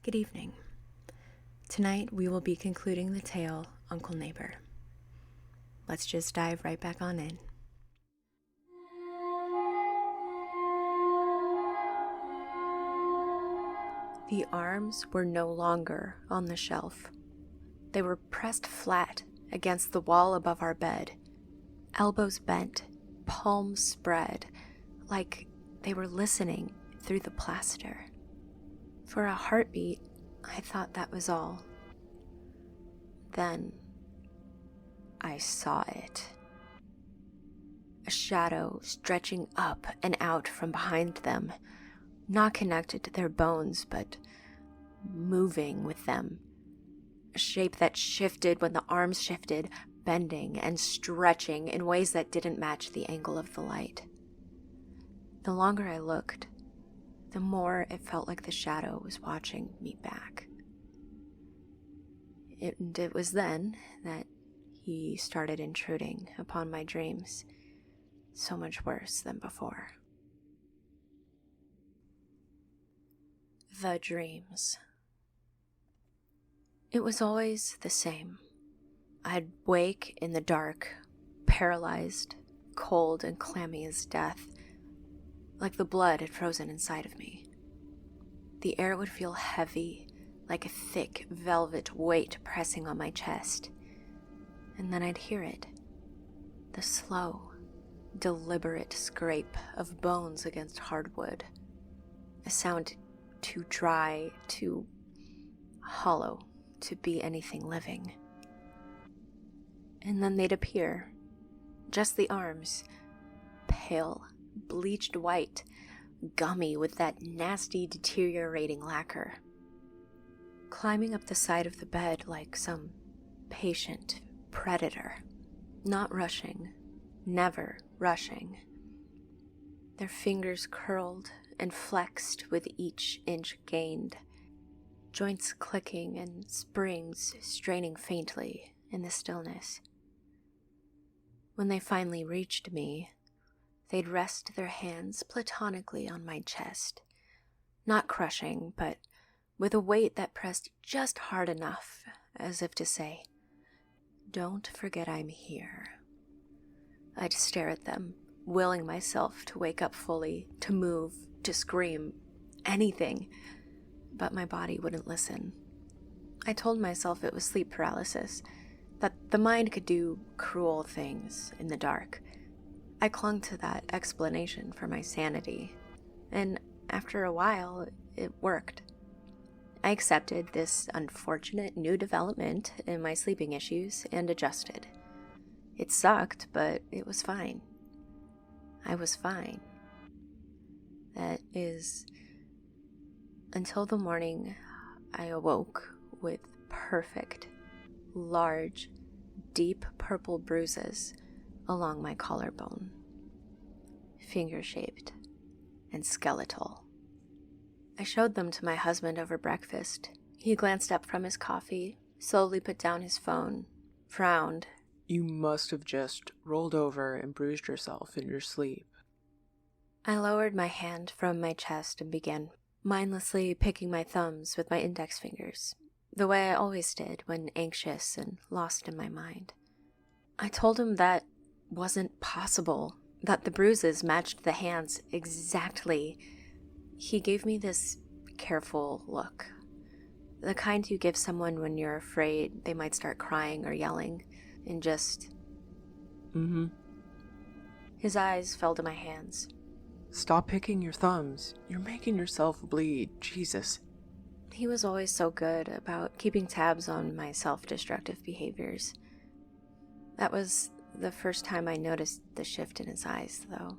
Good evening. Tonight we will be concluding the tale, Uncle Neighbor. Let's just dive right back on in. The arms were no longer on the shelf. They were pressed flat against the wall above our bed, elbows bent, palms spread, like they were listening through the plaster. For a heartbeat, I thought that was all. Then, I saw it. A shadow stretching up and out from behind them, not connected to their bones, but moving with them. A shape that shifted when the arms shifted, bending and stretching in ways that didn't match the angle of the light. The longer I looked, the more it felt like the shadow was watching me back. It was then that he started intruding upon my dreams, so much worse than before. The dreams. It was always the same. I'd wake in the dark, paralyzed, cold and clammy as death, like the blood had frozen inside of me. The air would feel heavy, like a thick velvet weight pressing on my chest. And then I'd hear it, the slow, deliberate scrape of bones against hardwood, a sound too dry, too hollow to be anything living. And then they'd appear, just the arms, pale, bleached white, gummy with that nasty deteriorating lacquer, climbing up the side of the bed like some patient predator, not rushing, never rushing. Their fingers curled and flexed with each inch gained, joints clicking and springs straining faintly in the stillness. When they finally reached me, they'd rest their hands platonically on my chest, not crushing, but with a weight that pressed just hard enough, as if to say, "Don't forget I'm here." I'd stare at them, willing myself to wake up fully, to move, to scream, anything, but my body wouldn't listen. I told myself it was sleep paralysis, that the mind could do cruel things in the dark. I clung to that explanation for my sanity, and after a while, it worked. I accepted this unfortunate new development in my sleeping issues and adjusted. It sucked, but it was fine. I was fine. That is, until the morning I awoke with perfect, large, deep purple bruises along my collarbone, finger-shaped and skeletal. I showed them to my husband over breakfast. He glanced up from his coffee, slowly put down his phone, frowned. "You must have just rolled over and bruised yourself in your sleep." I lowered my hand from my chest and began mindlessly picking my thumbs with my index fingers, the way I always did when anxious and lost in my mind. I told him that wasn't possible, that the bruises matched the hands exactly. He gave me this careful look, the kind you give someone when you're afraid they might start crying or yelling, and just... His eyes fell to my hands. "Stop picking your thumbs. You're making yourself bleed. Jesus." He was always so good about keeping tabs on my self-destructive behaviors. That was the first time I noticed the shift in his eyes, though.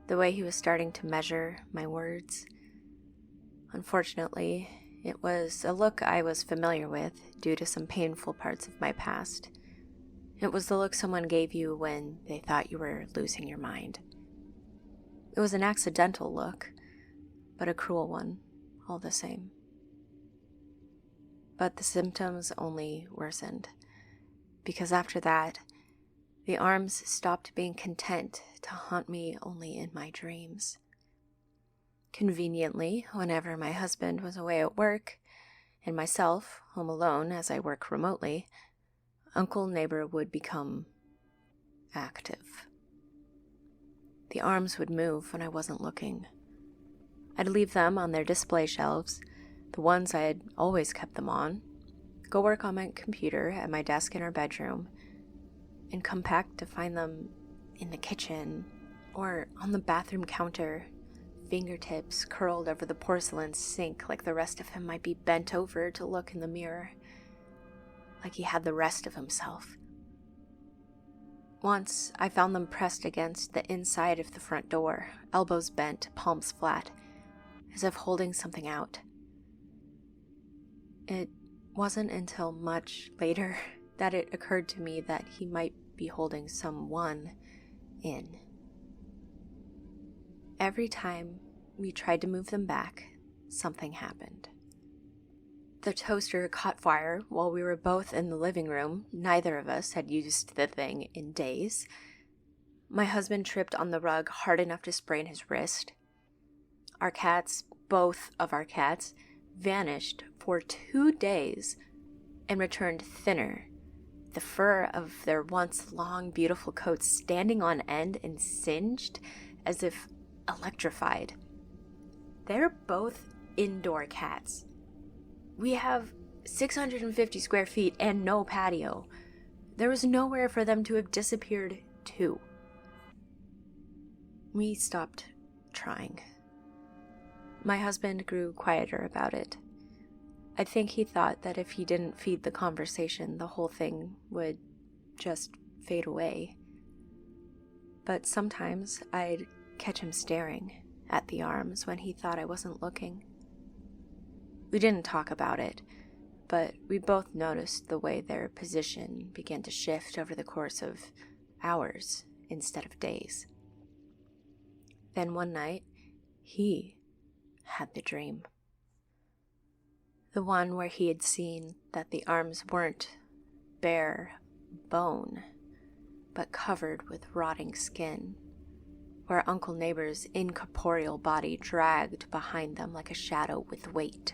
The way he was starting to measure my words. Unfortunately, it was a look I was familiar with due to some painful parts of my past. It was the look someone gave you when they thought you were losing your mind. It was an accidental look, but a cruel one, all the same. But the symptoms only worsened, because after that, the arms stopped being content to haunt me only in my dreams. Conveniently, whenever my husband was away at work, and myself home alone as I work remotely, Uncle Neighbor would become active. The arms would move when I wasn't looking. I'd leave them on their display shelves, the ones I had always kept them on, go work on my computer at my desk in our bedroom, and come back to find them in the kitchen or on the bathroom counter, fingertips curled over the porcelain sink like the rest of him might be bent over to look in the mirror, like he had the rest of himself. Once, I found them pressed against the inside of the front door, elbows bent, palms flat, as if holding something out. It wasn't until much later that it occurred to me that he might be holding someone in. Every time we tried to move them back, something happened. The toaster caught fire while we were both in the living room. Neither of us had used the thing in days. My husband tripped on the rug hard enough to sprain his wrist. Our cats, both of our cats, vanished for 2 days and returned thinner, the fur of their once long, beautiful coats standing on end and singed as if electrified. They're both indoor cats. We have 650 square feet and no patio. There was nowhere for them to have disappeared to. We stopped trying. My husband grew quieter about it. I think he thought that if he didn't feed the conversation, the whole thing would just fade away. But sometimes I'd catch him staring at the arms when he thought I wasn't looking. We didn't talk about it, but we both noticed the way their position began to shift over the course of hours instead of days. Then one night, he had the dream. The one where he had seen that the arms weren't bare bone, but covered with rotting skin, where Uncle Neighbor's incorporeal body dragged behind them like a shadow with weight.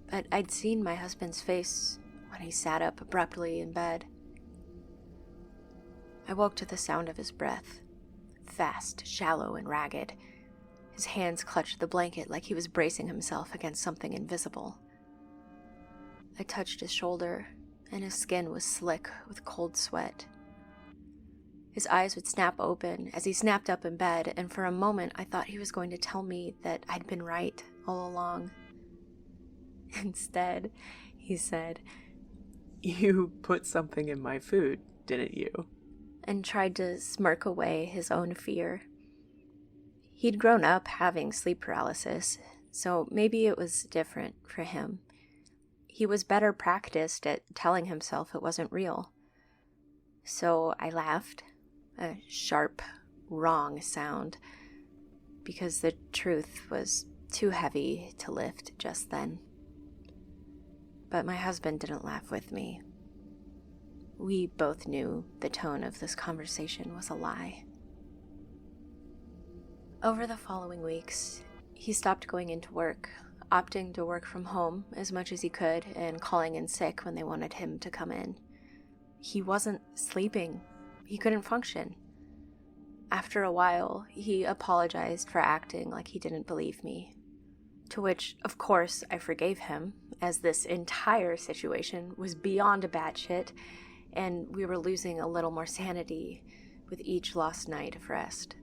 But I'd seen my husband's face when he sat up abruptly in bed. I woke to the sound of his breath, fast, shallow, and ragged. His hands clutched the blanket like he was bracing himself against something invisible. I touched his shoulder, and his skin was slick with cold sweat. His eyes would snap open as he snapped up in bed, and for a moment I thought he was going to tell me that I'd been right all along. Instead, he said, "You put something in my food, didn't you?" and tried to smirk away his own fear. He'd grown up having sleep paralysis, so maybe it was different for him. He was better practiced at telling himself it wasn't real. So I laughed, a sharp, wrong sound, because the truth was too heavy to lift just then. But my husband didn't laugh with me. We both knew the tone of this conversation was a lie. Over the following weeks, he stopped going into work, opting to work from home as much as he could and calling in sick when they wanted him to come in. He wasn't sleeping. He couldn't function. After a while, he apologized for acting like he didn't believe me. To which, of course, I forgave him, as this entire situation was beyond a batshit, and we were losing a little more sanity with each lost night of rest.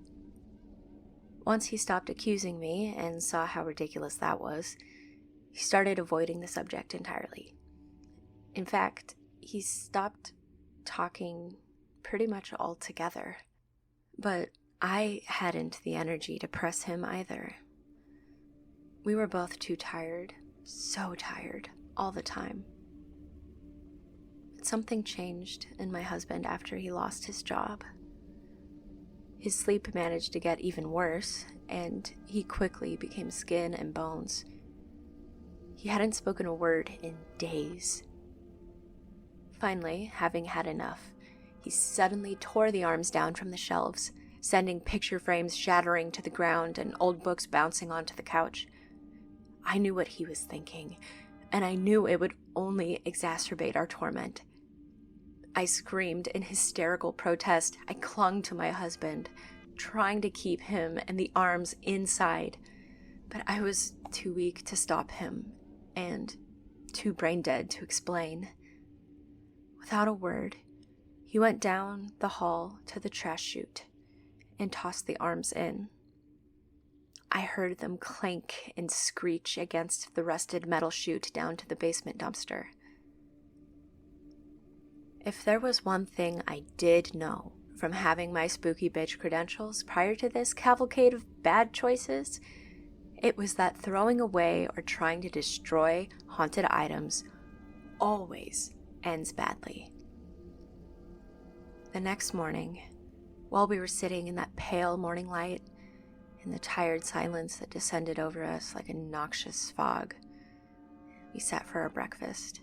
Once he stopped accusing me and saw how ridiculous that was, he started avoiding the subject entirely. In fact, he stopped talking pretty much altogether. But I hadn't the energy to press him either. We were both too tired, so tired, all the time. But something changed in my husband after he lost his job. His sleep managed to get even worse, and he quickly became skin and bones. He hadn't spoken a word in days. Finally, having had enough, he suddenly tore the arms down from the shelves, sending picture frames shattering to the ground and old books bouncing onto the couch. I knew what he was thinking, and I knew it would only exacerbate our torment. I screamed in hysterical protest. I clung to my husband, trying to keep him and the arms inside, but I was too weak to stop him and too brain dead to explain. Without a word, he went down the hall to the trash chute and tossed the arms in. I heard them clank and screech against the rusted metal chute down to the basement dumpster. If there was one thing I did know from having my spooky bitch credentials prior to this cavalcade of bad choices, it was that throwing away or trying to destroy haunted items always ends badly. The next morning, while we were sitting in that pale morning light, in the tired silence that descended over us like a noxious fog, we sat for our breakfast,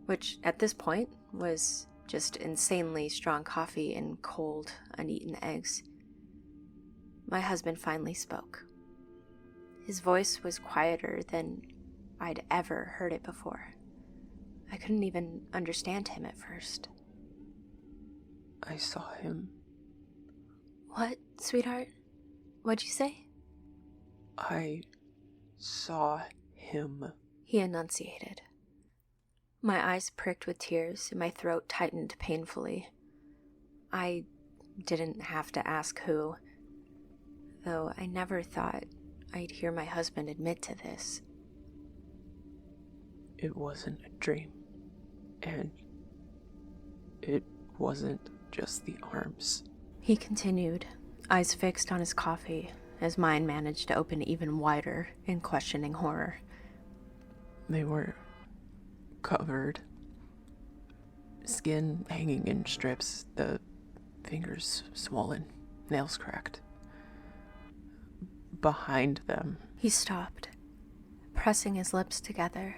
which at this point was just insanely strong coffee and cold, uneaten eggs. My husband finally spoke. His voice was quieter than I'd ever heard it before. I couldn't even understand him at first. I saw him. What, sweetheart? What'd you say? I saw him. He enunciated. My eyes pricked with tears and my throat tightened painfully. I didn't have to ask who, though I never thought I'd hear my husband admit to this. It wasn't a dream, and it wasn't just the arms. He continued, eyes fixed on his coffee, as mine managed to open even wider in questioning horror. They were covered, skin hanging in strips, the fingers swollen, nails cracked. Behind them. He stopped, pressing his lips together,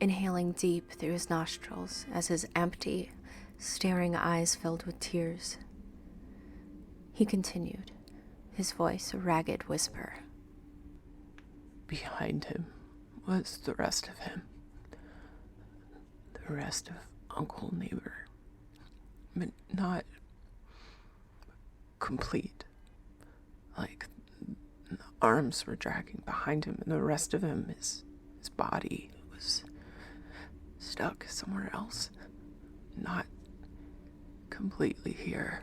inhaling deep through his nostrils as his empty, staring eyes filled with tears. He continued, his voice a ragged whisper. Behind him was the rest of him. The rest of Uncle Neighbor. But not complete. Like, the arms were dragging behind him, and the rest of him, his body, was stuck somewhere else. Not completely here.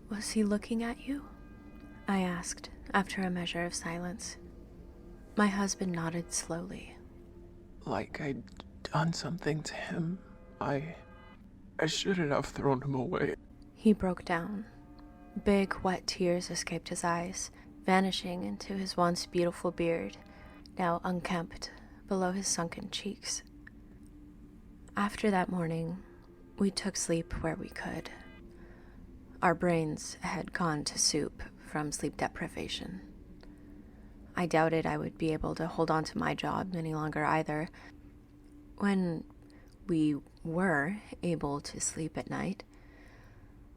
Was he looking at you? I asked, after a measure of silence. My husband nodded slowly. Like I'd done something to him. I shouldn't have thrown him away. He broke down. Big, wet tears escaped his eyes, vanishing into his once beautiful beard, now unkempt below his sunken cheeks. After that morning, we took sleep where we could. Our brains had gone to soup from sleep deprivation. I doubted I would be able to hold on to my job any longer either. When we were able to sleep at night,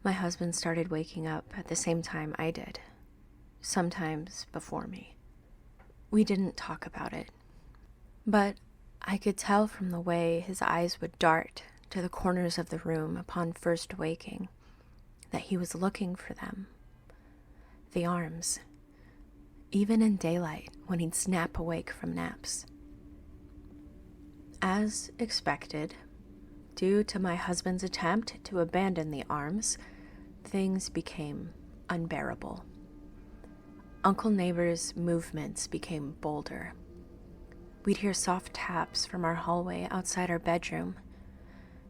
my husband started waking up at the same time I did, sometimes before me. We didn't talk about it, but I could tell from the way his eyes would dart to the corners of the room upon first waking that he was looking for them. The arms, even in daylight when he'd snap awake from naps. As expected, due to my husband's attempt to abandon the arms, things became unbearable. Uncle Neighbor's movements became bolder. We'd hear soft taps from our hallway outside our bedroom,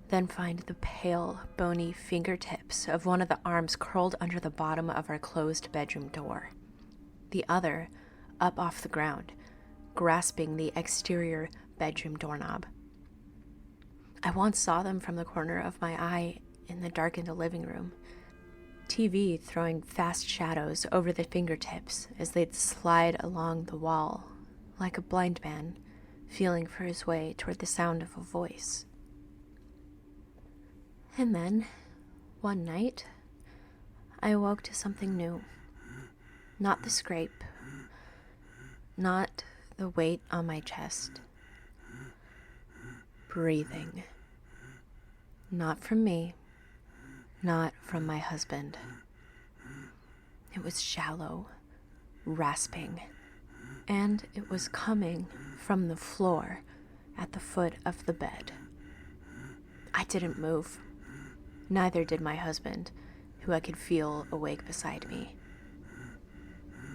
then find the pale, bony fingertips of one of the arms curled under the bottom of our closed bedroom door, the other up off the ground, grasping the exterior bedroom doorknob. I once saw them from the corner of my eye in the darkened living room, TV throwing fast shadows over the fingertips as they'd slide along the wall, like a blind man feeling for his way toward the sound of a voice. And then, One night, I awoke to something new. Not the scrape, not the weight on my chest. Breathing. Not from me, not from my husband. It was shallow, rasping, and it was coming from the floor at the foot of the bed. I didn't move. Neither did my husband, who I could feel awake beside me.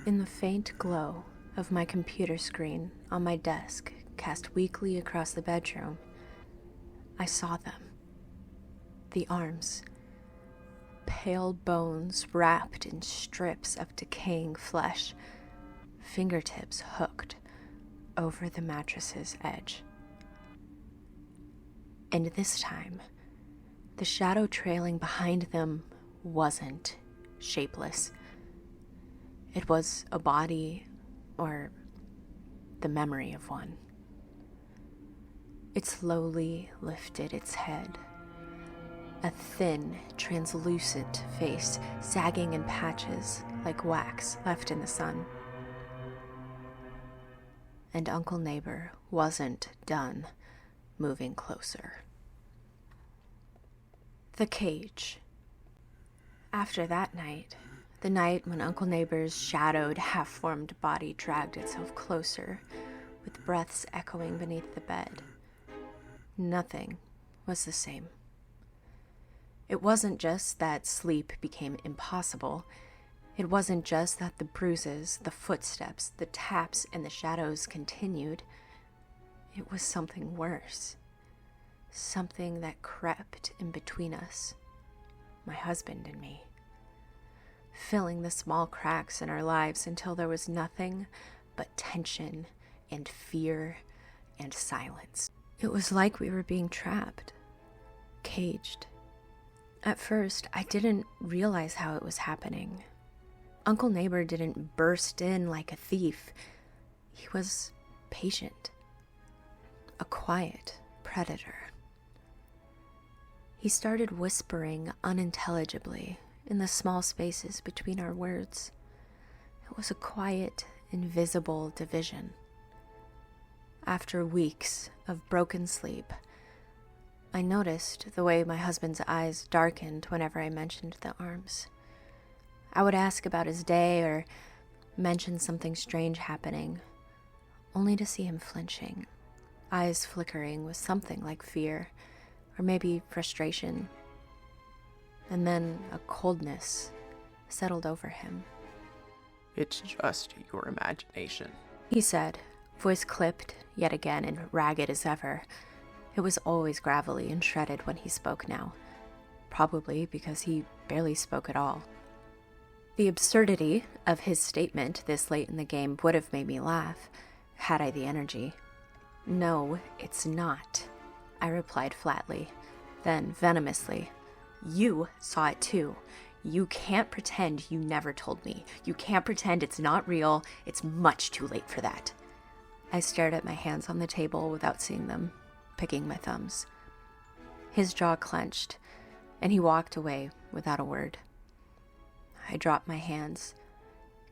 In the faint glow of my computer screen on my desk cast weakly across the bedroom, I saw them. The arms. Pale bones wrapped in strips of decaying flesh, fingertips hooked over the mattress's edge. And this time, the shadow trailing behind them wasn't shapeless. It was a body, or the memory of one. It slowly lifted its head. A thin, translucent face sagging in patches like wax left in the sun. And Uncle Neighbor wasn't done moving closer. The cage. After that night, the night when Uncle Neighbor's shadowed, half-formed body dragged itself closer, with breaths echoing beneath the bed, nothing was the same. It wasn't just that sleep became impossible. It wasn't just that the bruises, the footsteps, the taps, and the shadows continued. It was something worse. Something that crept in between us, my husband and me, filling the small cracks in our lives until there was nothing but tension and fear and silence. It was like we were being trapped, caged. At first, I didn't realize how it was happening. Uncle Neighbor didn't burst in like a thief. He was patient, a quiet predator. He started whispering unintelligibly in the small spaces between our words. It was a quiet, invisible division. After weeks of broken sleep, I noticed the way my husband's eyes darkened whenever I mentioned the arms. I would ask about his day or mention something strange happening, only to see him flinching, eyes flickering with something like fear, or maybe frustration. And then a coldness settled over him. It's just your imagination, He said, voice clipped yet again and ragged as ever. It was always gravelly and shredded when he spoke now, probably because he barely spoke at all. The absurdity of his statement this late in the game would have made me laugh, had I the energy. No, it's not, I replied flatly, then venomously. You saw it too. You can't pretend you never told me. You can't pretend it's not real. It's much too late for that. I stared at my hands on the table without seeing them, picking my thumbs. His jaw clenched, and he walked away without a word. I dropped my hands,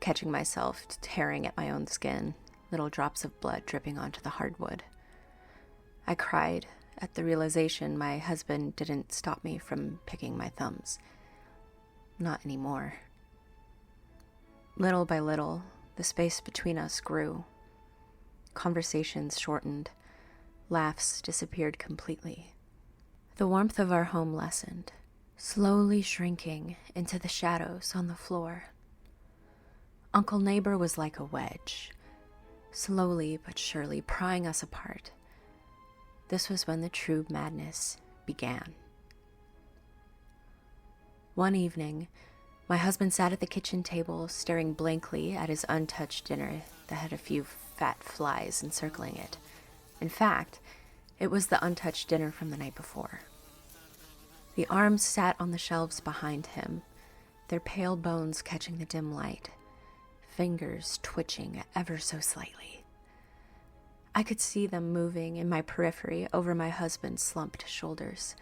catching myself tearing at my own skin, little drops of blood dripping onto the hardwood. I cried at the realization my husband didn't stop me from picking my thumbs. Not anymore. Little by little, the space between us grew. Conversations shortened. Laughs disappeared completely. The warmth of our home lessened, slowly shrinking into the shadows on the floor. Uncle Neighbor was like a wedge, slowly but surely prying us apart. This was when the true madness began. One evening, my husband sat at the kitchen table, staring blankly at his untouched dinner that had a few fat flies encircling it. In fact, it was the untouched dinner from the night before. The arms sat on the shelves behind him, their pale bones catching the dim light, fingers twitching ever so slightly. I could see them moving in my periphery over my husband's slumped shoulders.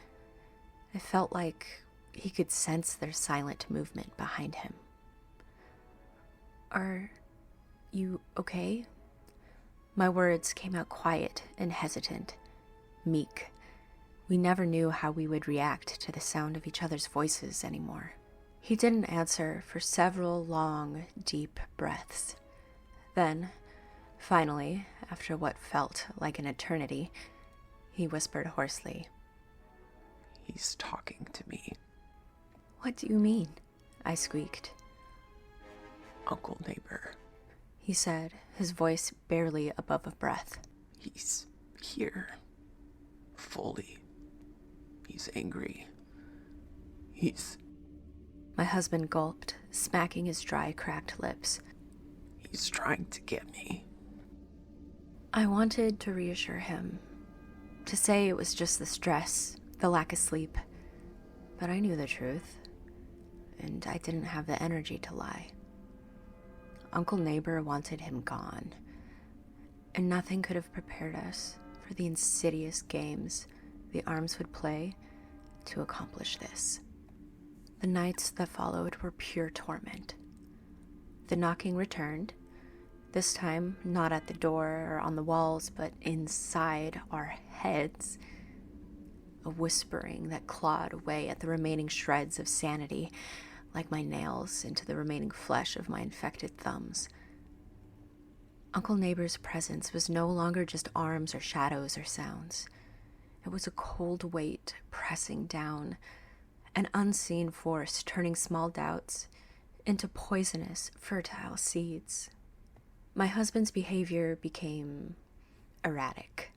It felt like He could sense their silent movement behind him. "Are you okay?" My words came out quiet and hesitant, meek. We never knew how we would react to the sound of each other's voices anymore. He didn't answer for several long, deep breaths. Then, finally, after what felt like an eternity, he whispered hoarsely, "He's talking to me." "What do you mean?" I squeaked. "Uncle Neighbor," he said, his voice barely above a breath. "He's here. Fully. He's angry. My husband gulped, smacking his dry, cracked lips. He's trying to get me." I wanted to reassure him, to say it was just the stress, the lack of sleep, but I knew the truth, and I didn't have the energy to lie. Uncle Neighbor wanted him gone, and nothing could have prepared us for the insidious games the arms would play to accomplish this. The nights that followed were pure torment. The knocking returned, this time not at the door or on the walls, but inside our heads. A whispering that clawed away at the remaining shreds of sanity, like my nails into the remaining flesh of my infected thumbs. Uncle Neighbor's presence was no longer just arms or shadows or sounds. It was a cold weight pressing down, an unseen force turning small doubts into poisonous, fertile seeds. My husband's behavior became erratic.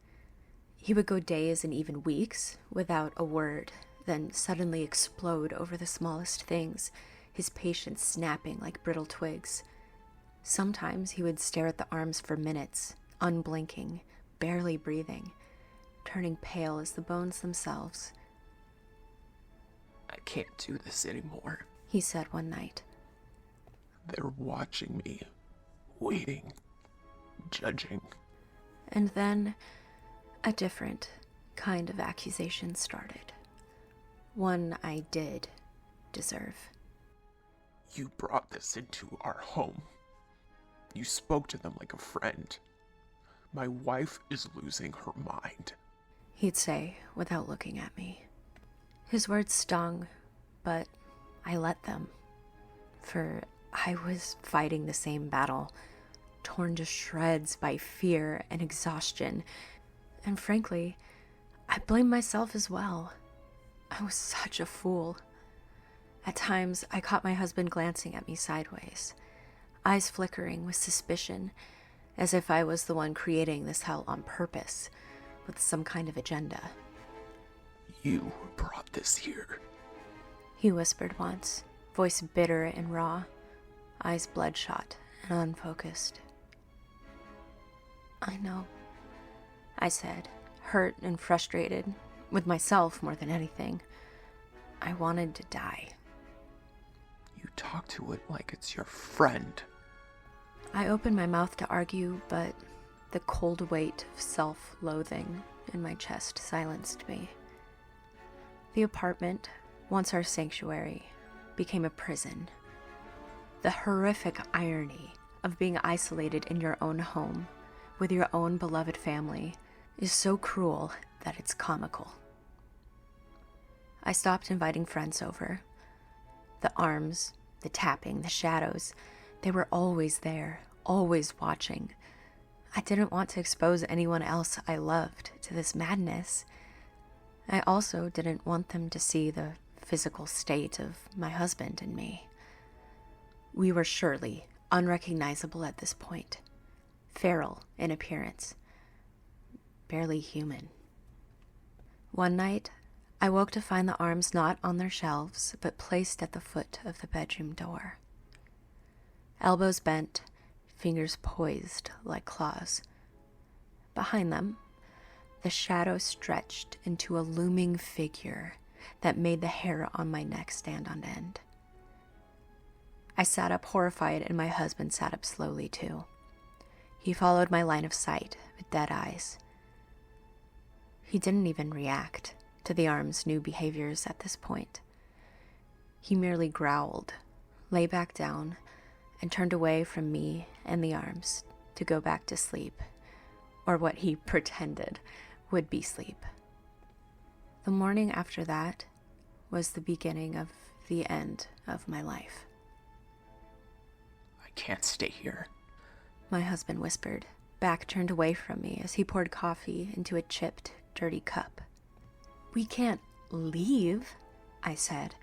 He would go days and even weeks without a word, then suddenly explode over the smallest things, his patience snapping like brittle twigs. Sometimes he would stare at the arms for minutes, unblinking, barely breathing, turning pale as the bones themselves. "I can't do this anymore," he said one night. "They're watching me, waiting, judging." And then a different kind of accusation started. One I did deserve. "You brought this into our home. You spoke to them like a friend. My wife is losing her mind," he'd say without looking at me. His words stung, but I let them. For I was fighting the same battle, torn to shreds by fear and exhaustion. And frankly, I blamed myself as well. I was such a fool. At times, I caught my husband glancing at me sideways, eyes flickering with suspicion, as if I was the one creating this hell on purpose, with some kind of agenda. "You brought this here," he whispered once, voice bitter and raw, eyes bloodshot and unfocused. "I know," I said, hurt and frustrated, with myself more than anything. I wanted to die. "You talk to it like it's your friend." I opened my mouth to argue, but the cold weight of self-loathing in my chest silenced me. The apartment, once our sanctuary, became a prison. The horrific irony of being isolated in your own home, with your own beloved family, is so cruel that it's comical. I stopped inviting friends over. The arms, the tapping, the shadows, they were always there, always watching. I didn't want to expose anyone else I loved to this madness. I also didn't want them to see the physical state of my husband and me. We were surely unrecognizable at this point, feral in appearance, barely human. One night, I woke to find the arms not on their shelves, but placed at the foot of the bedroom door. Elbows bent, fingers poised like claws. Behind them, the shadow stretched into a looming figure that made the hair on my neck stand on end. I sat up horrified, and my husband sat up slowly too. He followed my line of sight with dead eyes. He didn't even react to the arm's new behaviors at this point. He merely growled, lay back down, and turned away from me and the arms to go back to sleep, or what he pretended would be sleep. The morning after that was the beginning of the end of my life. I can't stay here, my husband whispered, back turned away from me as he poured coffee into a chipped, dirty cup. We can't leave, I said.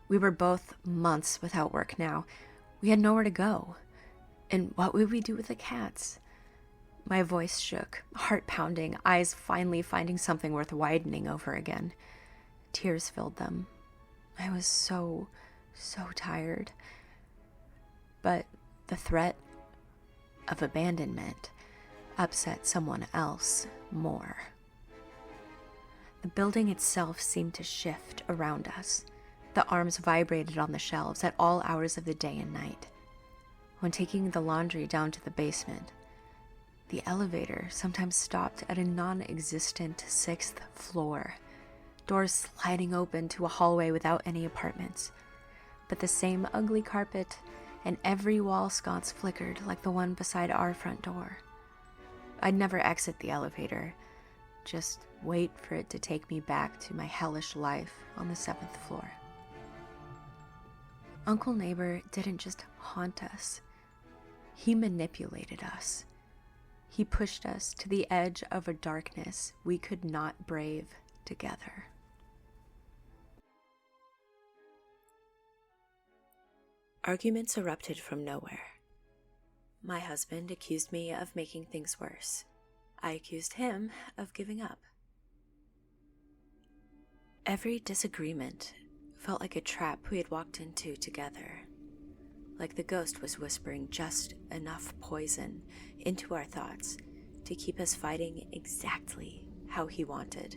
We were both months without work now. We had nowhere to go. And what would we do with the cats? My voice shook, heart pounding, eyes finally finding something worth widening over again. Tears filled them. I was so tired. But the threat of abandonment upset someone else more. The building itself seemed to shift around us. The arms vibrated on the shelves at all hours of the day and night. When taking the laundry down to the basement, the elevator sometimes stopped at a non-existent 6th floor, doors sliding open to a hallway without any apartments. But the same ugly carpet and every wall sconce flickered like the one beside our front door. I'd never exit the elevator, just wait for it to take me back to my hellish life on the 7th floor. Uncle Neighbor didn't just haunt us. He manipulated us. He pushed us to the edge of a darkness we could not brave together. Arguments erupted from nowhere. My husband accused me of making things worse. I accused him of giving up. Every disagreement felt like a trap we had walked into together, like the ghost was whispering just enough poison into our thoughts to keep us fighting exactly how he wanted.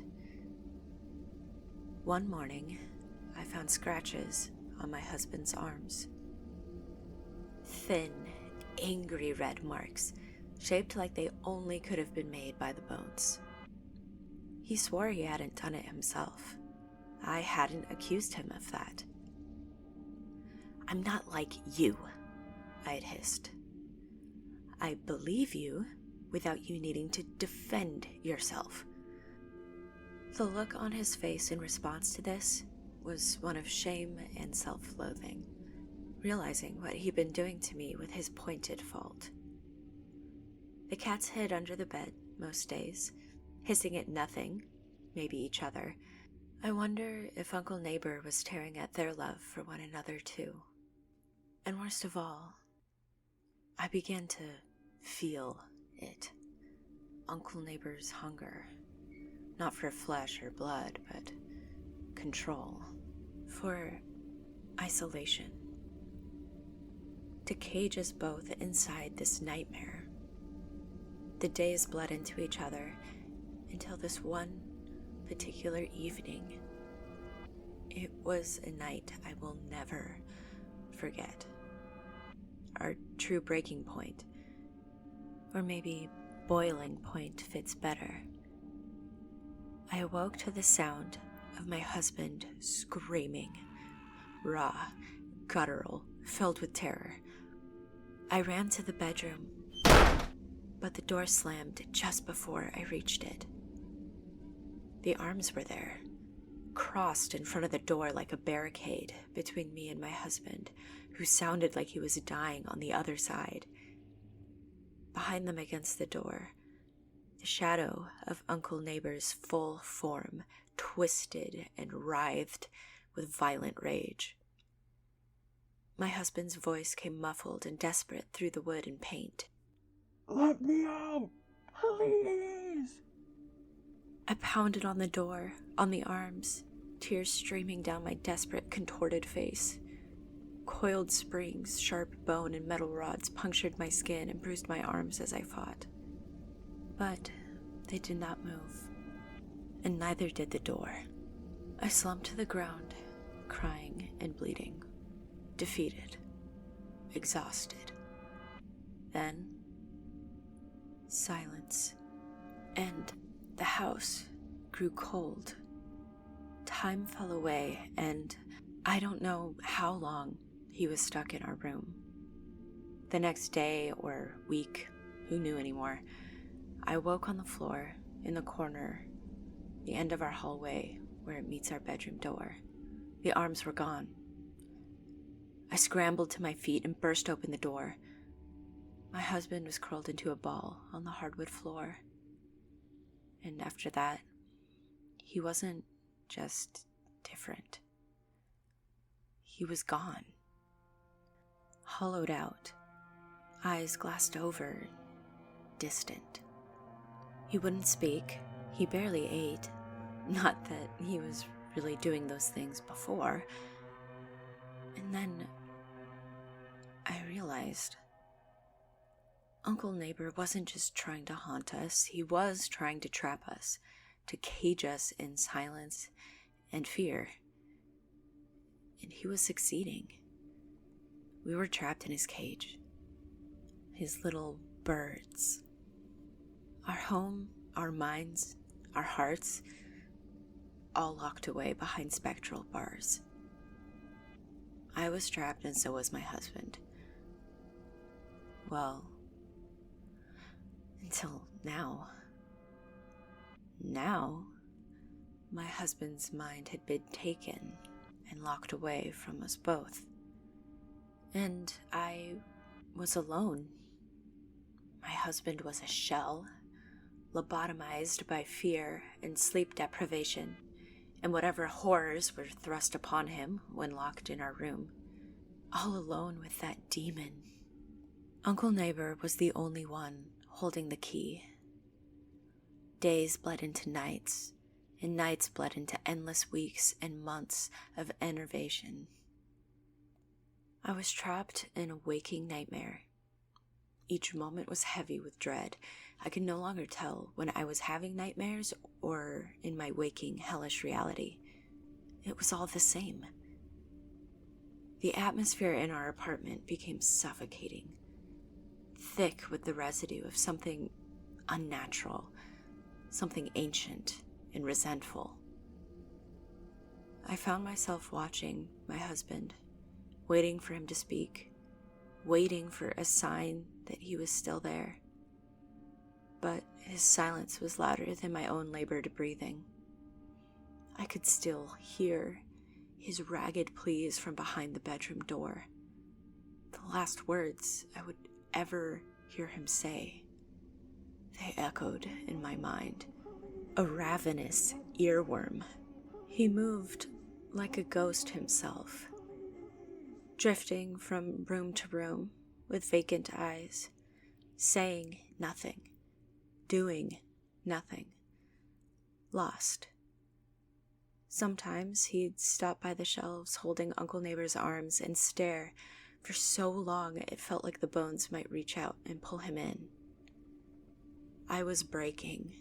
One morning, I found scratches on my husband's arms. Thin, angry red marks, shaped like they only could have been made by the bones. He swore he hadn't done it himself. I hadn't accused him of that. I'm not like you, I had hissed. I believe you without you needing to defend yourself. The look on his face in response to this was one of shame and self-loathing, realizing what he'd been doing to me with his pointed fault. The cats hid under the bed most days, hissing at nothing, maybe each other. I wonder if Uncle Neighbor was tearing at their love for one another too. And worst of all, I began to feel it. Uncle Neighbor's hunger. Not for flesh or blood, but control. For isolation. To cage us both inside this nightmare. The days bled into each other until this one particular evening. It was a night I will never forget. Our true breaking point, or maybe boiling point fits better. I awoke to the sound of my husband screaming, raw, guttural, filled with terror. I ran to the bedroom, but the door slammed just before I reached it. The arms were there, crossed in front of the door like a barricade between me and my husband, who sounded like he was dying on the other side. Behind them against the door, the shadow of Uncle Neighbor's full form twisted and writhed with violent rage. My husband's voice came muffled and desperate through the wood and paint. Let me out, please. I pounded on the door, on the arms, tears streaming down my desperate, contorted face. Coiled springs, sharp bone, and metal rods punctured my skin and bruised my arms as I fought. But they did not move, and neither did the door. I slumped to the ground, crying and bleeding, defeated, exhausted. Then, silence, and the house grew cold. Time fell away, and I don't know how long he was stuck in our room. The next day or week, who knew anymore, I woke on the floor in the corner, the end of our hallway where it meets our bedroom door. The arms were gone. I scrambled to my feet and burst open the door. My husband was curled into a ball on the hardwood floor. And after that, he wasn't just different. He was gone. Hollowed out, eyes glassed over, distant. He wouldn't speak. He barely ate. Not that he was really doing those things before. And then I realized Uncle Neighbor wasn't just trying to haunt us. He was trying to trap us, to cage us in silence and fear. And he was succeeding. We were trapped in his cage. His little birds. Our home, our minds, our hearts, all locked away behind spectral bars. I was trapped and so was my husband. Well, until now. Now, my husband's mind had been taken and locked away from us both. And I was alone. My husband was a shell, lobotomized by fear and sleep deprivation, and whatever horrors were thrust upon him when locked in our room, all alone with that demon. Uncle Neighbor was the only one holding the key. Days bled into nights, and nights bled into endless weeks and months of enervation. I was trapped in a waking nightmare. Each moment was heavy with dread. I could no longer tell when I was having nightmares or in my waking hellish reality. It was all the same. The atmosphere in our apartment became suffocating, thick with the residue of something unnatural, something ancient and resentful. I found myself watching my husband, waiting for him to speak, waiting for a sign that he was still there. But his silence was louder than my own labored breathing. I could still hear his ragged pleas from behind the bedroom door, the last words I would ever hear him say. They echoed in my mind, a ravenous earworm. He moved like a ghost himself, drifting from room to room with vacant eyes, saying nothing, doing nothing, lost. Sometimes he'd stop by the shelves holding Uncle Neighbor's arms and stare for so long it felt like the bones might reach out and pull him in. I was breaking.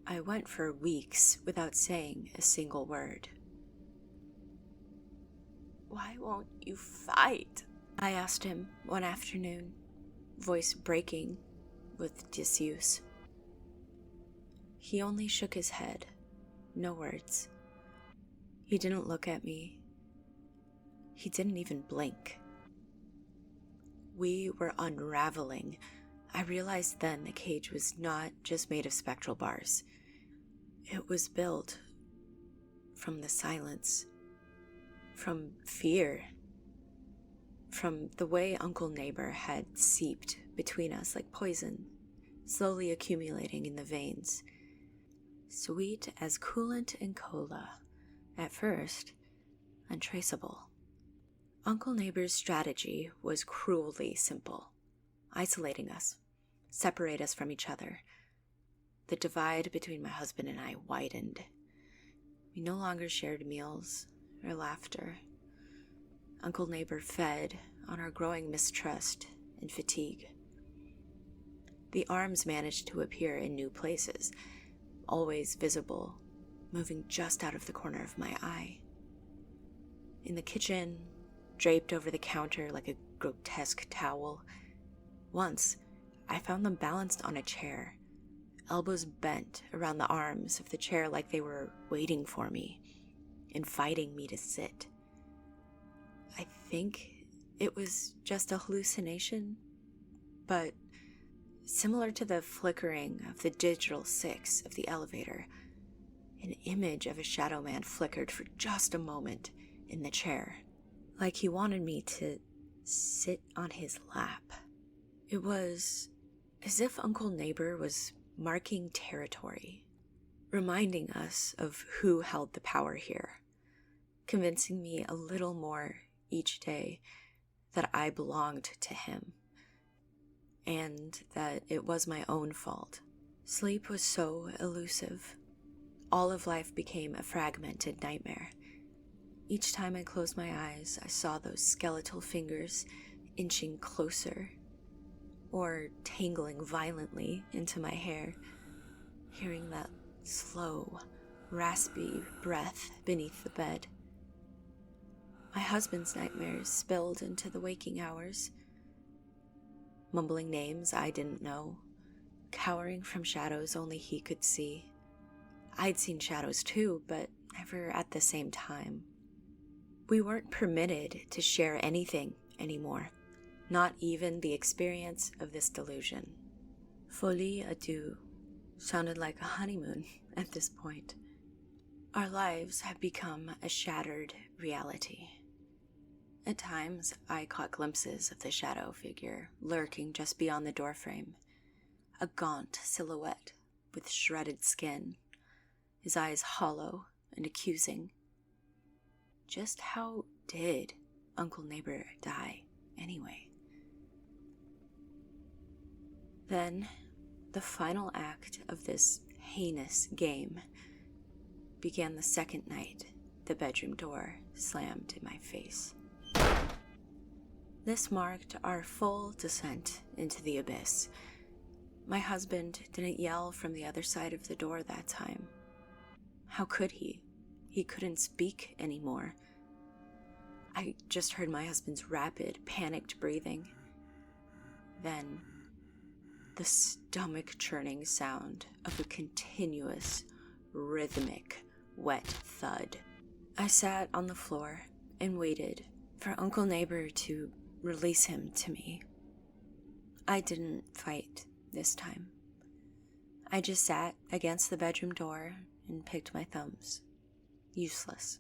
I went for weeks without saying a single word. "Why won't you fight?" I asked him one afternoon, voice breaking with disuse. He only shook his head, no words. He didn't look at me. He didn't even blink. We were unraveling. I realized then the cage was not just made of spectral bars. It was built from the silence, from fear, from the way Uncle Neighbor had seeped between us like poison, slowly accumulating in the veins. Sweet as coolant and cola, at first, untraceable. Uncle Neighbor's strategy was cruelly simple. Isolating us, separate us from each other. The divide between my husband and I widened. We no longer shared meals or laughter. Uncle Neighbor fed on our growing mistrust and fatigue. The arms managed to appear in new places, always visible, moving just out of the corner of my eye. In the kitchen, draped over the counter like a grotesque towel. Once, I found them balanced on a chair, elbows bent around the arms of the chair like they were waiting for me. inviting me to sit. I think it was just a hallucination, but similar to the flickering of the digital 6 of the elevator, an image of a shadow man flickered for just a moment in the chair, like he wanted me to sit on his lap. It was as if Uncle Neighbor was marking territory, reminding us of who held the power here, convincing me a little more each day that I belonged to him, and that it was my own fault. Sleep was so elusive. All of life became a fragmented nightmare. Each time I closed my eyes, I saw those skeletal fingers inching closer, or tangling violently into my hair, hearing that slow, raspy breath beneath the bed. My husband's nightmares spilled into the waking hours, mumbling names I didn't know, cowering from shadows only he could see. I'd seen shadows too, but never at the same time. We weren't permitted to share anything anymore, not even the experience of this delusion. Folie à deux sounded like a honeymoon at this point. Our lives had become a shattered reality. At times, I caught glimpses of the shadow figure lurking just beyond the doorframe, a gaunt silhouette with shredded skin, his eyes hollow and accusing. Just how did Uncle Neighbor die, anyway? Then, the final act of this heinous game began the second night the bedroom door slammed in my face. This marked our full descent into the abyss. My husband didn't yell from the other side of the door that time. How could he? He couldn't speak anymore. I just heard my husband's rapid, panicked breathing. Then, the stomach-churning sound of a continuous, rhythmic, wet thud. I sat on the floor and waited for Uncle Neighbor to release him to me. I didn't fight this time. I just sat against the bedroom door and picked my thumbs. Useless.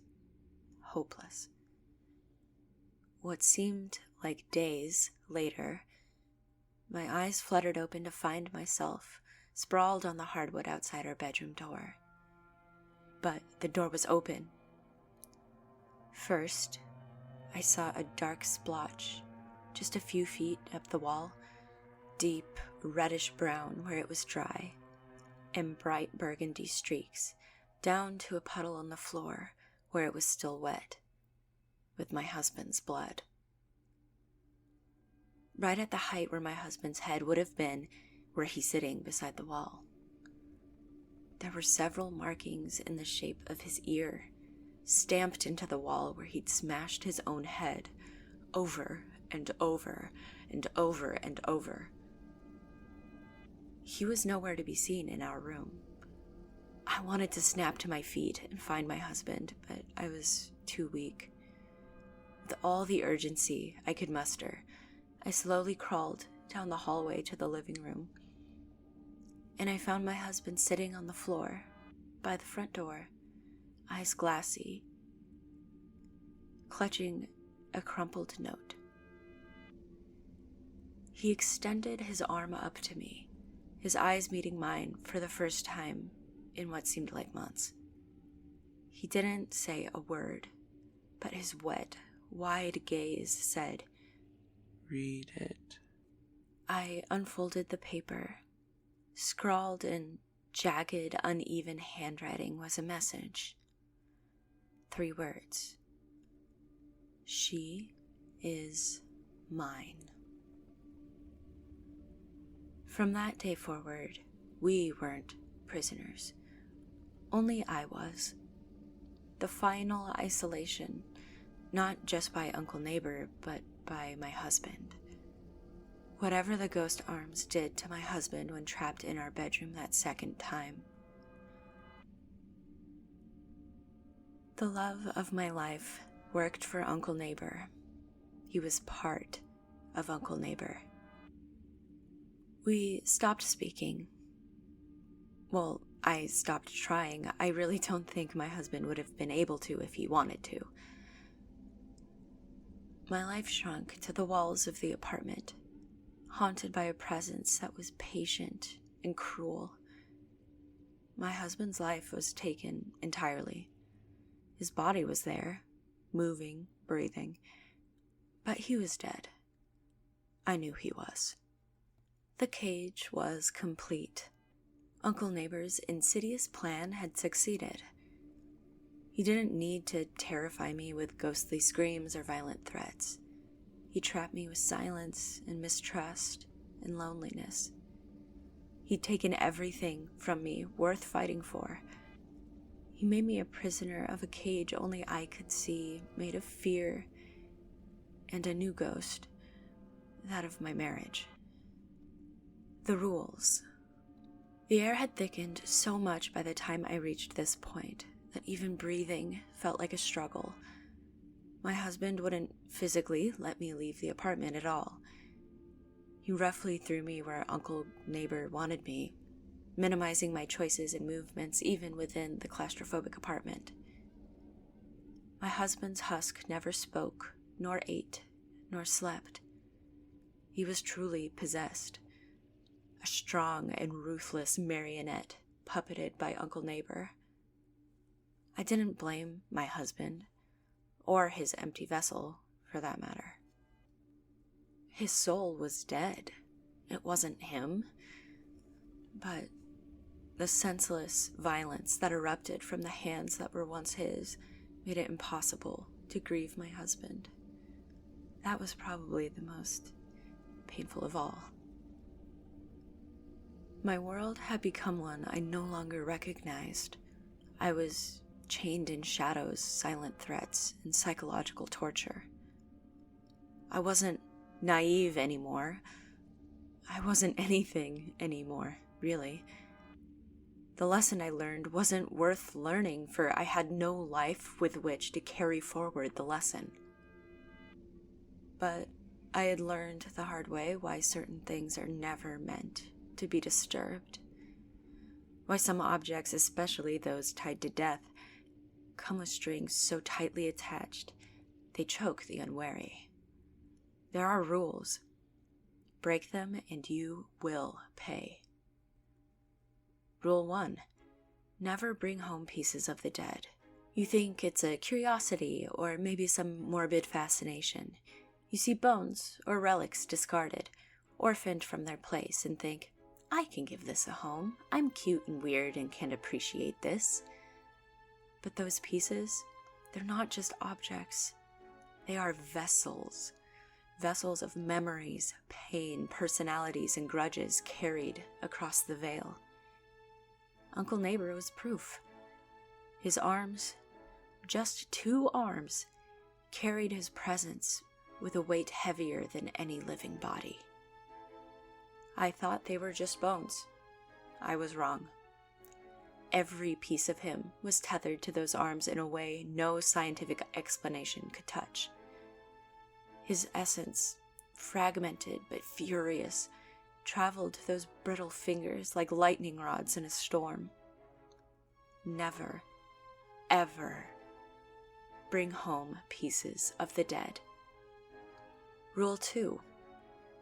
Hopeless. What seemed like days later, my eyes fluttered open to find myself sprawled on the hardwood outside our bedroom door. But the door was open. First, I saw a dark splotch just a few feet up the wall, deep reddish-brown where it was dry, and bright burgundy streaks down to a puddle on the floor where it was still wet, with my husband's blood. Right at the height where my husband's head would have been were he sitting beside the wall. There were several markings in the shape of his ear, stamped into the wall where he'd smashed his own head over and over and over and over. He was nowhere to be seen in our room. I wanted to snap to my feet and find my husband, but I was too weak. With all the urgency I could muster, I slowly crawled down the hallway to the living room, and I found my husband sitting on the floor by the front door, eyes glassy, clutching a crumpled note. He extended his arm up to me, his eyes meeting mine for the first time in what seemed like months. He didn't say a word, but his wet, wide gaze said, "Read it." I unfolded the paper. Scrawled in jagged, uneven handwriting was a message. 3 words. She is mine. From that day forward, we weren't prisoners. Only I was. The final isolation, not just by Uncle Neighbor, but by my husband. Whatever the ghost arms did to my husband when trapped in our bedroom that second time, The love of my life worked for Uncle Neighbor. He was part of Uncle Neighbor. We stopped speaking. Well, I stopped trying. I really don't think my husband would have been able to if he wanted to. My life shrunk to the walls of the apartment, haunted by a presence that was patient and cruel. My husband's life was taken entirely. His body was there, moving, breathing, but he was dead. I knew he was. The cage was complete. Uncle Neighbor's insidious plan had succeeded. He didn't need to terrify me with ghostly screams or violent threats. He trapped me with silence and mistrust and loneliness. He'd taken everything from me worth fighting for. He made me a prisoner of a cage only I could see, made of fear and a new ghost, that of my marriage. The rules. The air had thickened so much by the time I reached this point that even breathing felt like a struggle. My husband wouldn't physically let me leave the apartment at all. He roughly threw me where Uncle Neighbor wanted me, minimizing my choices and movements even within the claustrophobic apartment. My husband's husk never spoke, nor ate, nor slept. He was truly possessed. A strong and ruthless marionette puppeted by Uncle Neighbor. I didn't blame my husband, or his empty vessel, for that matter. His soul was dead. It wasn't him. But the senseless violence that erupted from the hands that were once his made it impossible to grieve my husband. That was probably the most painful of all. My world had become one I no longer recognized. I was chained in shadows, silent threats, and psychological torture. I wasn't naive anymore. I wasn't anything anymore, really. The lesson I learned wasn't worth learning, for I had no life with which to carry forward the lesson. But I had learned the hard way why certain things are never meant to be disturbed. Why some objects, especially those tied to death, come with strings so tightly attached they choke the unwary. There are rules. Break them and you will pay. Rule 1. Never bring home pieces of the dead. You think it's a curiosity or maybe some morbid fascination. You see bones or relics discarded, orphaned from their place, and think, I can give this a home. I'm cute and weird and can appreciate this. But those pieces, they're not just objects. They are vessels. Vessels of memories, pain, personalities, and grudges carried across the veil. Uncle Neighbor was proof. His arms, just 2 arms, carried his presence with a weight heavier than any living body. I thought they were just bones. I was wrong. Every piece of him was tethered to those arms in a way no scientific explanation could touch. His essence, fragmented but furious, traveled to those brittle fingers like lightning rods in a storm. Never, ever bring home pieces of the dead. Rule 2.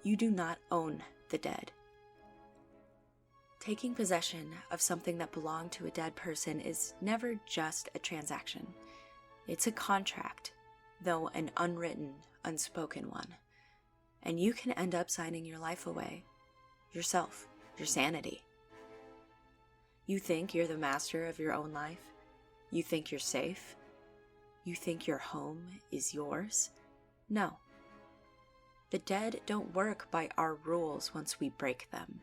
You do not own the dead. Taking possession of something that belonged to a dead person is never just a transaction. It's a contract, though an unwritten, unspoken one. And you can end up signing your life away. Yourself, your sanity. You think you're the master of your own life? You think you're safe? You think your home is yours? No. The dead don't work by our rules once we break them.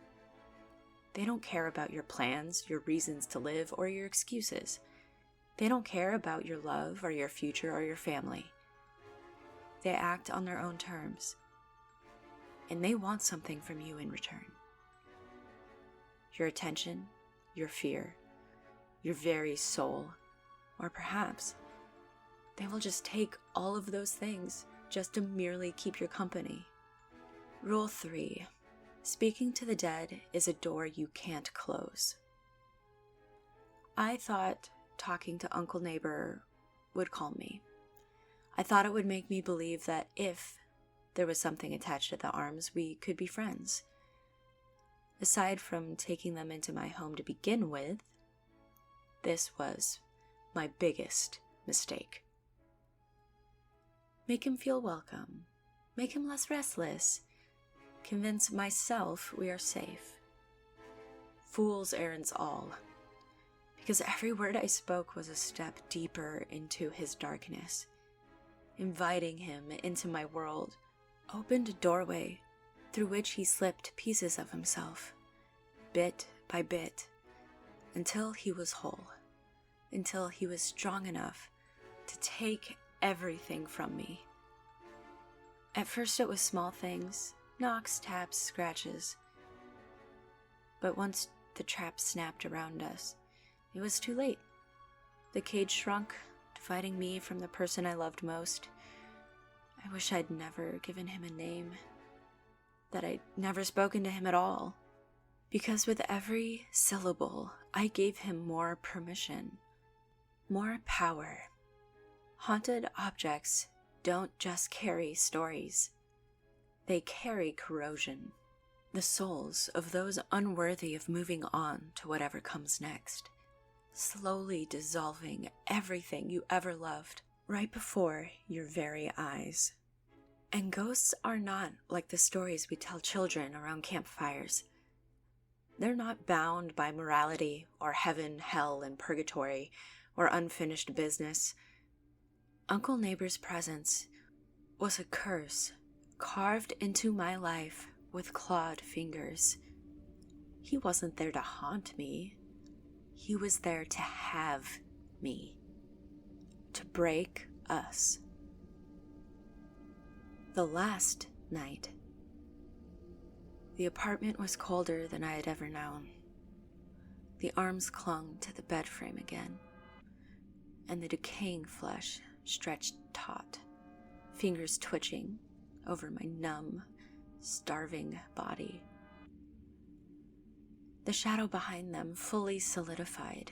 They don't care about your plans, your reasons to live, or your excuses. They don't care about your love or your future or your family. They act on their own terms. And they want something from you in return. Your attention, your fear, your very soul, or perhaps They will just take all of those things just to merely keep your company. Rule 3. Speaking to the dead is a door you can't close. I thought talking to Uncle Neighbor would calm me. I thought it would make me believe that if there was something attached to the arms, we could be friends. Aside from taking them into my home to begin with, this was my biggest mistake. Make him feel welcome. Make him less restless. Convince myself we are safe. Fool's errands all. Because every word I spoke was a step deeper into his darkness. Inviting him into my world opened a doorway through which he slipped pieces of himself, bit by bit, until he was whole, until he was strong enough to take everything from me. At first it was small things, knocks, taps, scratches. But once the trap snapped around us, it was too late. The cage shrunk, dividing me from the person I loved most. I wish I'd never given him a name, that I'd never spoken to him at all. Because with every syllable, I gave him more permission, more power. Haunted objects don't just carry stories. They carry corrosion, the souls of those unworthy of moving on to whatever comes next, slowly dissolving everything you ever loved right before your very eyes. And ghosts are not like the stories we tell children around campfires. They're not bound by morality or heaven, hell, and purgatory or unfinished business. Uncle Neighbor's presence was a curse carved into my life with clawed fingers. He wasn't there to haunt me. He was there to have me. To break us. The last night, the apartment was colder than I had ever known. The arms clung to the bed frame again, and the decaying flesh stretched taut, fingers twitching over my numb, starving body. The shadow behind them fully solidified,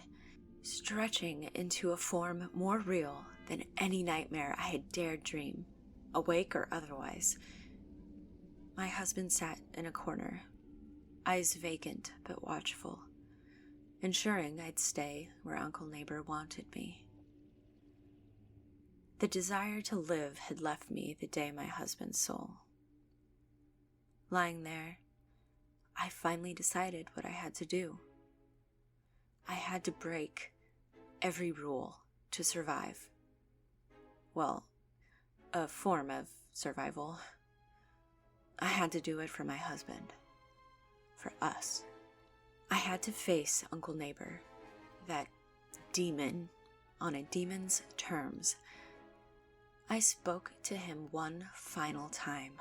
stretching into a form more real than any nightmare I had dared dream, awake or otherwise. My husband sat in a corner, eyes vacant but watchful, ensuring I'd stay where Uncle Neighbor wanted me. The desire to live had left me the day my husband's soul. Lying there, I finally decided what I had to do. I had to break every rule to survive. Well, a form of survival. I had to do it for my husband. For us. I had to face Uncle Neighbor, that demon, on a demon's terms. I spoke to him one final time.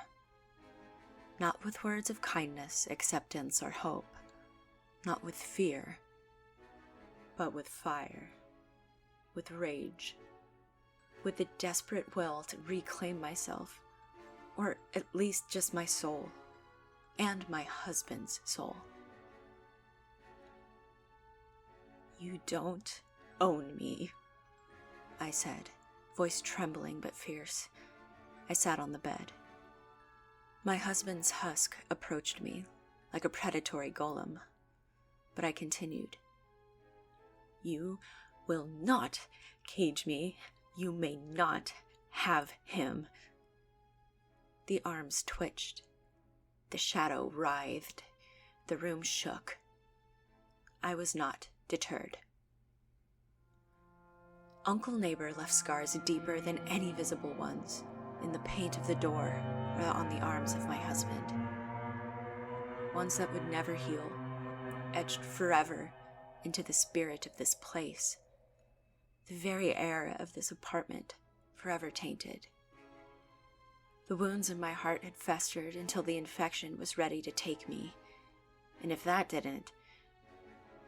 Not with words of kindness, acceptance, or hope. Not with fear. But with fire. With rage. With the desperate will to reclaim myself. Or at least just my soul. And my husband's soul. "You don't own me," I said, voice trembling but fierce. I sat on the bed. My husband's husk approached me, like a predatory golem. But I continued. "You will not cage me. You may not have him." The arms twitched. The shadow writhed. The room shook. I was not deterred. Uncle Neighbor left scars deeper than any visible ones, in the paint of the door or on the arms of my husband. Ones that would never heal, etched forever into the spirit of this place. The very air of this apartment, forever tainted. The wounds in my heart had festered until the infection was ready to take me. And if that didn't,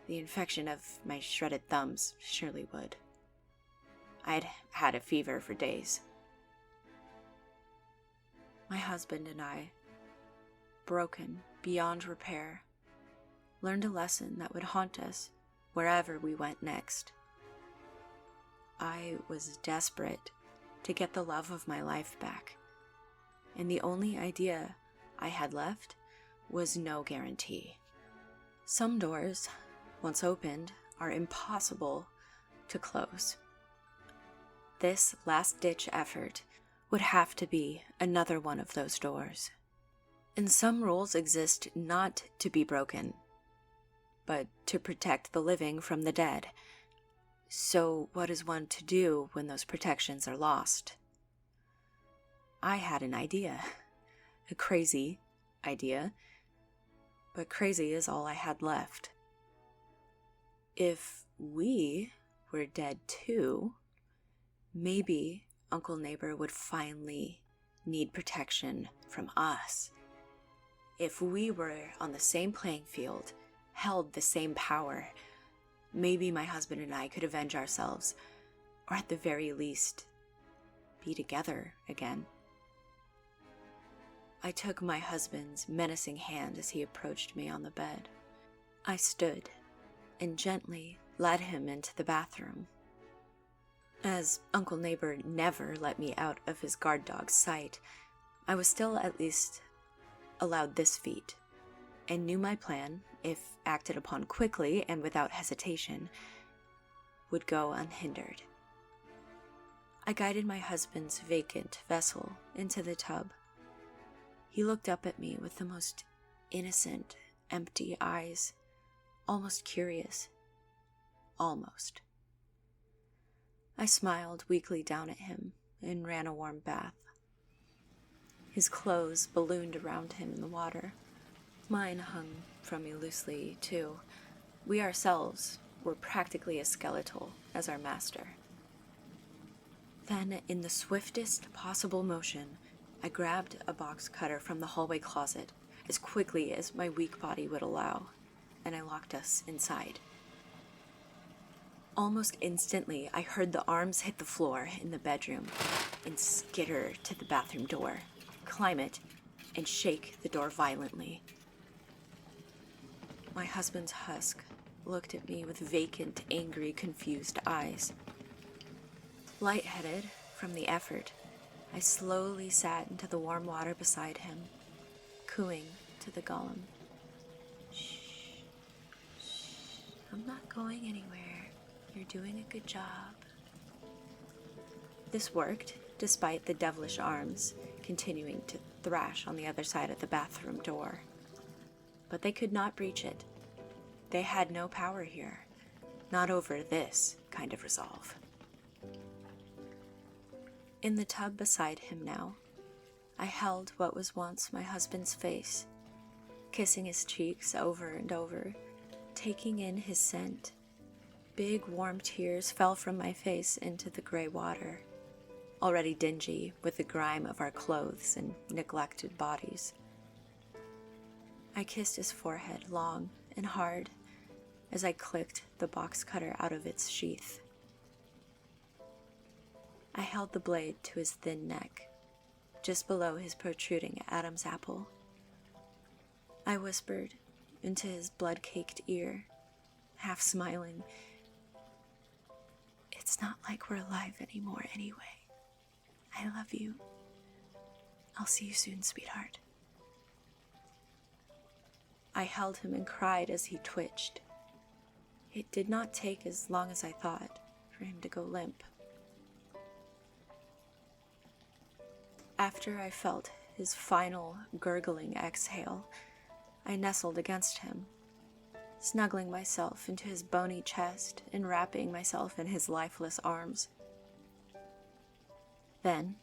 the infection of my shredded thumbs surely would. I'd had a fever for days. My husband and I, broken beyond repair, learned a lesson that would haunt us wherever we went next. I was desperate to get the love of my life back, and the only idea I had left was no guarantee. Some doors, once opened, are impossible to close. This last-ditch effort would have to be another one of those doors. And some rules exist not to be broken, but to protect the living from the dead. So what is one to do when those protections are lost? I had an idea. A crazy idea. But crazy is all I had left. If we were dead too, maybe Uncle Neighbor would finally need protection from us. If we were on the same playing field, held the same power, maybe my husband and I could avenge ourselves, or at the very least, be together again. I took my husband's menacing hand as he approached me on the bed. I stood and gently led him into the bathroom. As Uncle Neighbor never let me out of his guard dog's sight, I was still at least allowed this feat, and knew my plan, if acted upon quickly and without hesitation, would go unhindered. I guided my husband's vacant vessel into the tub. He looked up at me with the most innocent, empty eyes, almost curious. Almost. I smiled weakly down at him and ran a warm bath. His clothes ballooned around him in the water. Mine hung from me loosely, too. We ourselves were practically as skeletal as our master. Then, in the swiftest possible motion, I grabbed a box cutter from the hallway closet as quickly as my weak body would allow, and I locked us inside. Almost instantly, I heard the arms hit the floor in the bedroom and skitter to the bathroom door, climb it, and shake the door violently. My husband's husk looked at me with vacant, angry, confused eyes. Lightheaded from the effort, I slowly sat into the warm water beside him, cooing to the golem. Shh, shh, I'm not going anywhere. You're doing a good job. This worked, despite the devilish arms continuing to thrash on the other side of the bathroom door. But they could not breach it. They had no power here, not over this kind of resolve. In the tub beside him now, I held what was once my husband's face, kissing his cheeks over and over, taking in his scent. Big warm tears fell from my face into the gray water, already dingy with the grime of our clothes and neglected bodies. I kissed his forehead long and hard as I clicked the box cutter out of its sheath. I held the blade to his thin neck, just below his protruding Adam's apple. I whispered into his blood-caked ear, half smiling, "It's not like we're alive anymore anyway. I love you. I'll see you soon, sweetheart." I held him and cried as he twitched. It did not take as long as I thought for him to go limp. After I felt his final gurgling exhale, I nestled against him, snuggling myself into his bony chest and wrapping myself in his lifeless arms. Then,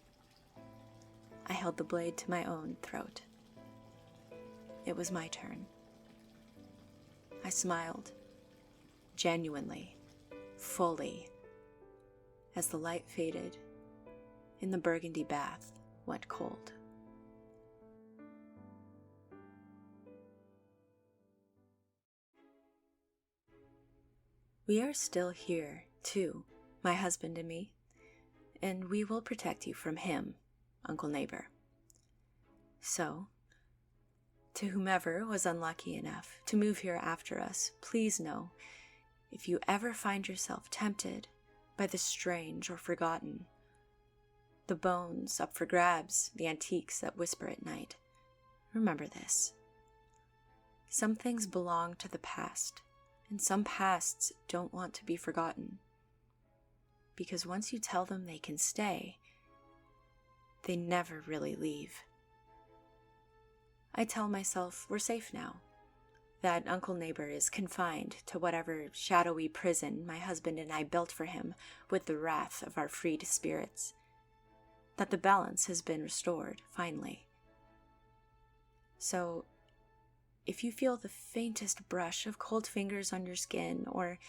I held the blade to my own throat. It was my turn. I smiled, genuinely, fully, as the light faded and the burgundy bath went cold. We are still here, too, my husband and me, and we will protect you from him, Uncle Neighbor. So, to whomever was unlucky enough to move here after us, please know, if you ever find yourself tempted by the strange or forgotten, the bones up for grabs, the antiques that whisper at night, remember this. Some things belong to the past, and some pasts don't want to be forgotten. Because once you tell them they can stay, they never really leave. I tell myself we're safe now, that Uncle Neighbor is confined to whatever shadowy prison my husband and I built for him with the wrath of our freed spirits, that the balance has been restored, finally. So, if you feel the faintest brush of cold fingers on your skin, or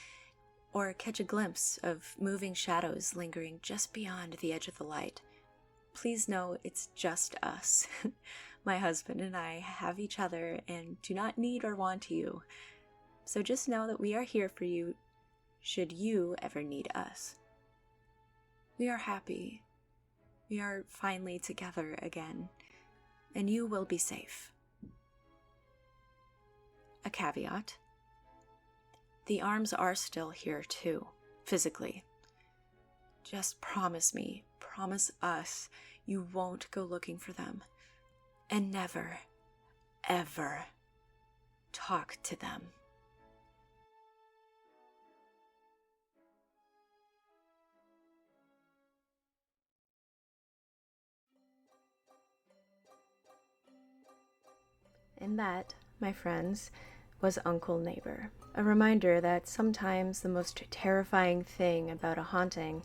catch a glimpse of moving shadows lingering just beyond the edge of the light, please know it's just us. My husband and I have each other and do not need or want you. So just know that we are here for you should you ever need us. We are happy. We are finally together again, and you will be safe. A caveat. The arms are still here too, physically. Just promise me, promise us, you won't go looking for them. And never, ever talk to them. And that, my friends, was Uncle Neighbor. A reminder that sometimes the most terrifying thing about a haunting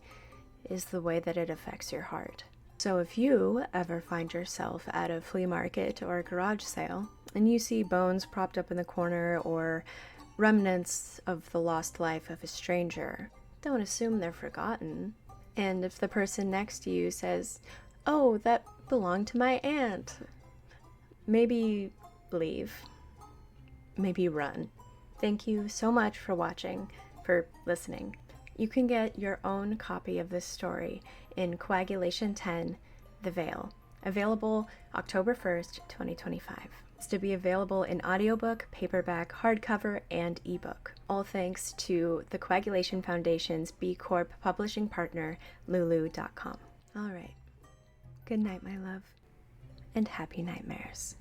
is the way that it affects your heart. So if you ever find yourself at a flea market or a garage sale and you see bones propped up in the corner or remnants of the lost life of a stranger, don't assume they're forgotten. And if the person next to you says, "Oh, that belonged to my aunt," maybe leave. Maybe run. Thank you so much for watching, for listening. You can get your own copy of this story in Coagulation 10, The Veil, available October 1st, 2025. It's to be available in audiobook, paperback, hardcover, and ebook. All thanks to the Coagulation Foundation's B Corp publishing partner, Lulu.com. All right. Good night, my love, and happy nightmares.